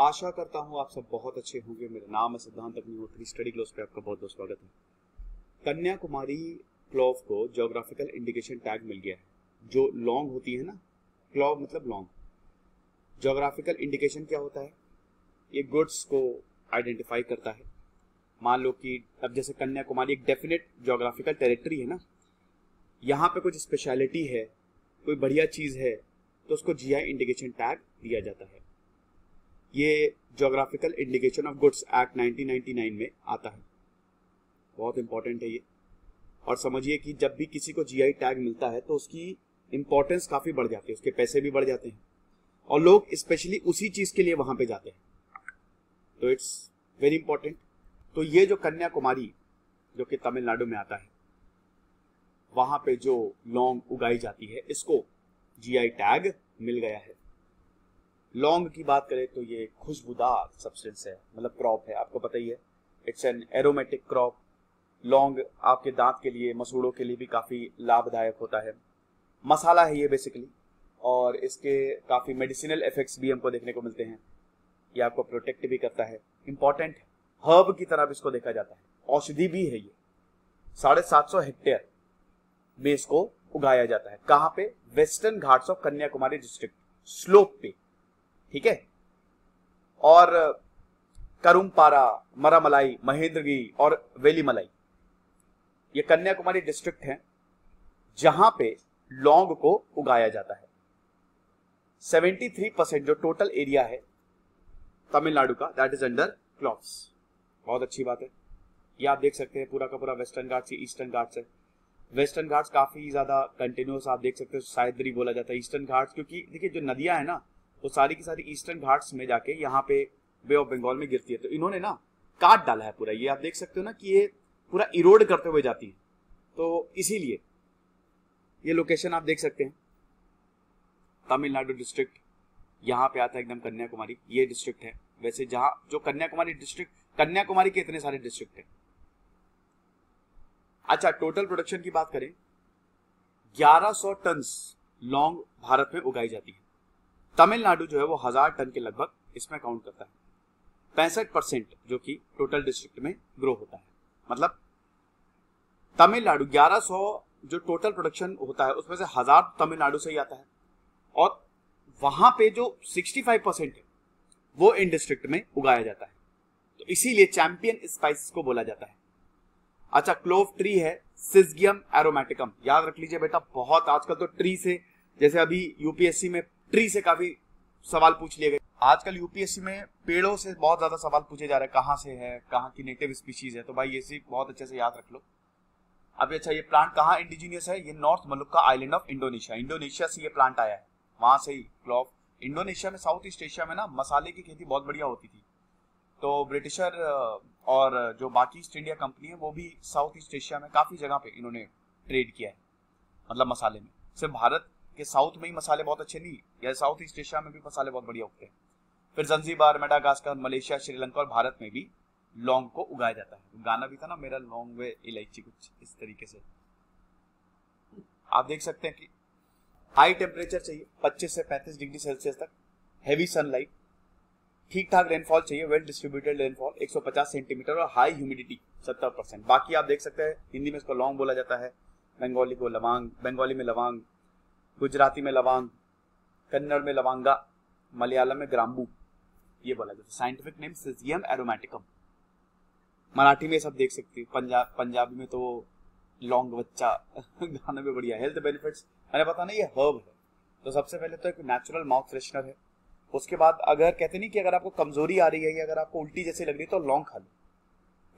आशा करता हूँ आप सब बहुत अच्छे होंगे। मेरा नाम है सिद्धांत अग्निहोत्री। स्टडी क्लोज पे आपका बहुत बहुत स्वागत है। कन्याकुमारी क्लॉव को ज्योग्राफिकल इंडिकेशन टैग मिल गया है। जो लॉन्ग होती है ना, क्लॉव मतलब लॉन्ग। ज्योग्राफिकल इंडिकेशन क्या होता है? ये गुड्स को आइडेंटिफाई करता है। मान लो कि अब जैसे कन्याकुमारी एक डेफिनेट ज्योग्राफिकल टेरिटरी है ना, यहाँ पे कुछ स्पेशलिटी है, कोई बढ़िया चीज है, तो उसको जीआई इंडिकेशन टैग दिया जाता है। ये geographical indication of goods act 1999 में आता है। बहुत इंपॉर्टेंट है ये। और समझिए कि जब भी किसी को जीआई टैग मिलता है तो उसकी इंपॉर्टेंस काफी बढ़ जाती है, उसके पैसे भी बढ़ जाते हैं और लोग स्पेशली उसी चीज के लिए वहां पे जाते हैं। तो इट्स वेरी इंपॉर्टेंट। तो ये जो कन्याकुमारी जो कि तमिलनाडु में आता है, वहां पे जो लौंग उगाई जाती है, इसको जीआई टैग मिल गया है। लौंग की बात करें तो ये खुशबूदार सब्सटेंस है, मतलब क्रॉप है, आपको पता ही है। It's an aromatic crop. लौंग आपके दांत के लिए, मसूड़ों के लिए भी काफी लाभदायक होता है। मसाला है ये बेसिकली, और इसके काफी मेडिसिनल इफेक्ट्स भी हमको देखने को मिलते हैं। ये आपको प्रोटेक्ट भी करता है, इंपॉर्टेंट है। हर्ब की तरह भी इसको देखा जाता है, औषधि भी है ये। 750 हेक्टेयर में इसको उगाया जाता है। कहाँ पे? Western Ghats of Kanyakumari district, slope पे, ठीक है। और करुमपारा, मरामलाई, महेंद्रगिरी और वेलीमलाई, ये कन्याकुमारी डिस्ट्रिक्ट है जहां पे लौंग को उगाया जाता है। 73% जो टोटल एरिया है तमिलनाडु का, दैट इज अंडर क्लॉव्स। बहुत अच्छी बात है। ये आप देख सकते हैं पूरा का पूरा वेस्टर्न घाट से ईस्टर्न घाट से। वेस्टर्न घाट्स काफी ज्यादा कंटिन्यूस आप देख सकते हो, साइद्री बोला जाता है ईस्टर्न घाट्स, क्योंकि देखिए जो नदियां है ना, वो सारी की सारी ईस्टर्न घाट्स में जाके यहाँ पे बे ऑफ बंगाल में गिरती है। तो इन्होंने ना काट डाला है पूरा। ये आप देख सकते हो ना कि ये पूरा इरोड करते हुए जाती है, तो इसीलिए ये लोकेशन आप देख सकते हैं। तमिलनाडु डिस्ट्रिक्ट यहाँ पे आता है एकदम कन्याकुमारी, ये डिस्ट्रिक्ट है। वैसे जहां जो कन्याकुमारी डिस्ट्रिक्ट, कन्याकुमारी के इतने सारे डिस्ट्रिक्ट है। अच्छा, टोटल प्रोडक्शन की बात करें, 1100 टन लौंग भारत में उगाई जाती है। तमिलनाडु जो है वो 1000 टन के लगभग इसमें काउंट करता है। 65% जो कि टोटल डिस्ट्रिक्ट में ग्रो होता है। मतलब तमिलनाडु 1100 जो टोटल प्रोडक्शन होता है उसमें से 1000 तमिलनाडु से ही आता है, और वहां पे जो 65% है वो इन डिस्ट्रिक्ट में उगाया जाता है। तो इसीलिए चैंपियन स्पाइसेस को बोला जाता है। अच्छा, क्लोव ट्री है, सिजगियम एरोमेटिकम। याद रख लीजिए बेटा, बहुत आजकल तो ट्री से, जैसे अभी यूपीएससी में ट्री से काफी सवाल पूछ लिए गए। आजकल यूपीएससी में पेड़ों से बहुत ज्यादा सवाल पूछे जा रहे हैं, कहाँ से है, कहाँ की नेटिव स्पीशीज है। तो भाई ये सी बहुत अच्छे से याद रख लो। अभी अच्छा, ये प्लांट कहाँ इंडिजीनियस है? ये north Maluku island of Indonesia, Indonesia से ये प्लांट आया है, वहां से ही क्लोव। इंडोनेशिया में, साउथ ईस्ट एशिया में ना मसाले की खेती बहुत बढ़िया होती थी। तो ब्रिटिशर और जो बाकी ईस्ट इंडिया कंपनी है वो भी साउथ ईस्ट एशिया में काफी जगह पे इन्होंने ट्रेड किया है, मतलब मसाले में। सिर्फ भारत के साउथ में ही मसाले बहुत अच्छे नहीं, या साउथ ईस्ट एशिया में भी मसाले बहुत बढ़िया उगते हैं। फिर जंजीबार, मेडागास्कर, मलेशिया, श्रीलंका और भारत में भी लौंग को उगाया जाता है। गाना भी था ना, मेरा लौंग वे इलायची, कुछ इस तरीके से। आप देख सकते हैं कि हाई टेम्परेचर चाहिए, 25 से 35 डिग्री सेल्सियस तक, हैवी सनलाइट, ठीक ठाक रेनफॉल चाहिए, वेल डिस्ट्रीब्यूटेड रेनफॉल 150 सेंटीमीटर, और हाई ह्यूमिडिटी 70%। बाकी आप देख सकते हैं हिंदी में इसको लौंग बोला जाता है, बंगाली को लवांग, बंगाली में लवांग, गुजराती में लवांग, कन्नड़ में लवांगा, मलयालम में ग्राम्बू, ये बोला जाता है। Scientific name Syzygium aromaticum. Marathi में सब देख सकते हैं, पंजाबी में तो लौंग बच्चा गाना भी बढ़िया। हेल्थ बेनिफिट्स मैंने पता नहीं, ये हर्ब है। तो सबसे पहले तो एक नेचुरल माउथ फ्रेशनर है। उसके बाद अगर कहते नहीं कि अगर आपको कमजोरी आ रही है या अगर आपको उल्टी जैसी लग रही है तो लौंग खा लो।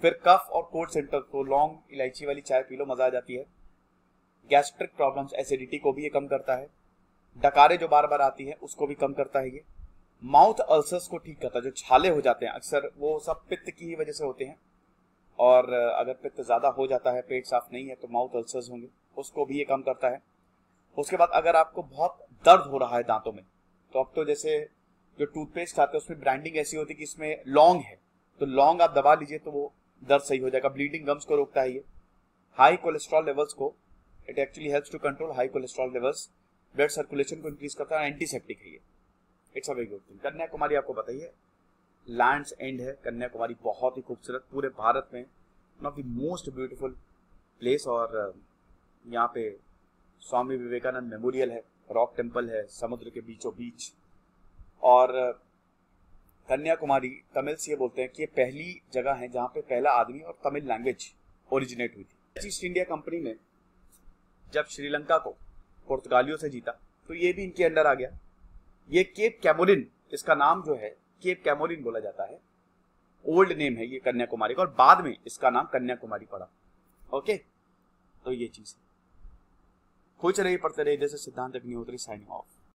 फिर कफ और कोल्ड सेंटर तो लौंग इलायची वाली चाय पी लो, मजा आ जाती है। गैस्ट्रिक प्रॉब्लम्स, एसिडिटी को भी ये कम करता है। डकारे जो बार बार आती है उसको भी कम करता है ये। माउथ अल्सर्स को ठीक करता है, जो छाले हो जाते हैं अक्सर वो सब पित्त की ही वजह से होते हैं, और अगर पित्त ज्यादा हो जाता है, पेट साफ नहीं है, तो माउथ अल्सर्स होंगे, उसको भी ये कम करता है। उसके बाद अगर आपको बहुत दर्द हो रहा है दांतों में, तो अब तो जैसे जो टूथपेस्ट आते हैं उसमें ब्रांडिंग ऐसी होती है कि इसमें लौंग है, तो लौंग आप दबा लीजिए तो वो दर्द सही हो जाएगा। ब्लीडिंग गम्स को रोकता है ये। हाई कोलेस्ट्रॉल लेवल्स को, it actually helps to control high cholesterol levels. Blood circulation को इंक्रीज करता है, एंटीसेप्टिक है ये। It's a very good thing. Kanyakumari आपको बताइए लैंड्स एंड है कन्याकुमारी, बहुत ही खूबसूरत, पूरे भारत में one of the most beautiful place. और यहाँ पे स्वामी विवेकानंद मेमोरियल है, रॉक टेम्पल है समुद्र के बीचों बीच। और कन्याकुमारी तमिल से ये बोलते हैं कि ये पहली जगह है जहाँ पे पहला आदमी और तमिल लैंग्वेज ओरिजिनेट हुई थी। ईस्ट इंडिया कंपनी ने जब श्रीलंका को पुर्तगालियों से जीता तो ये भी इनके अंडर आ गया। ये केप कैमोरिन, इसका नाम जो है केप कैमोरिन बोला जाता है, ओल्ड नेम है ये कन्याकुमारी का, और बाद में इसका नाम कन्याकुमारी पड़ा। ओके, तो ये चीज है। खुश रहिए, पढ़ते रहिए। जैसे सिद्धांत अग्निहोत्री साइनिंग ऑफ।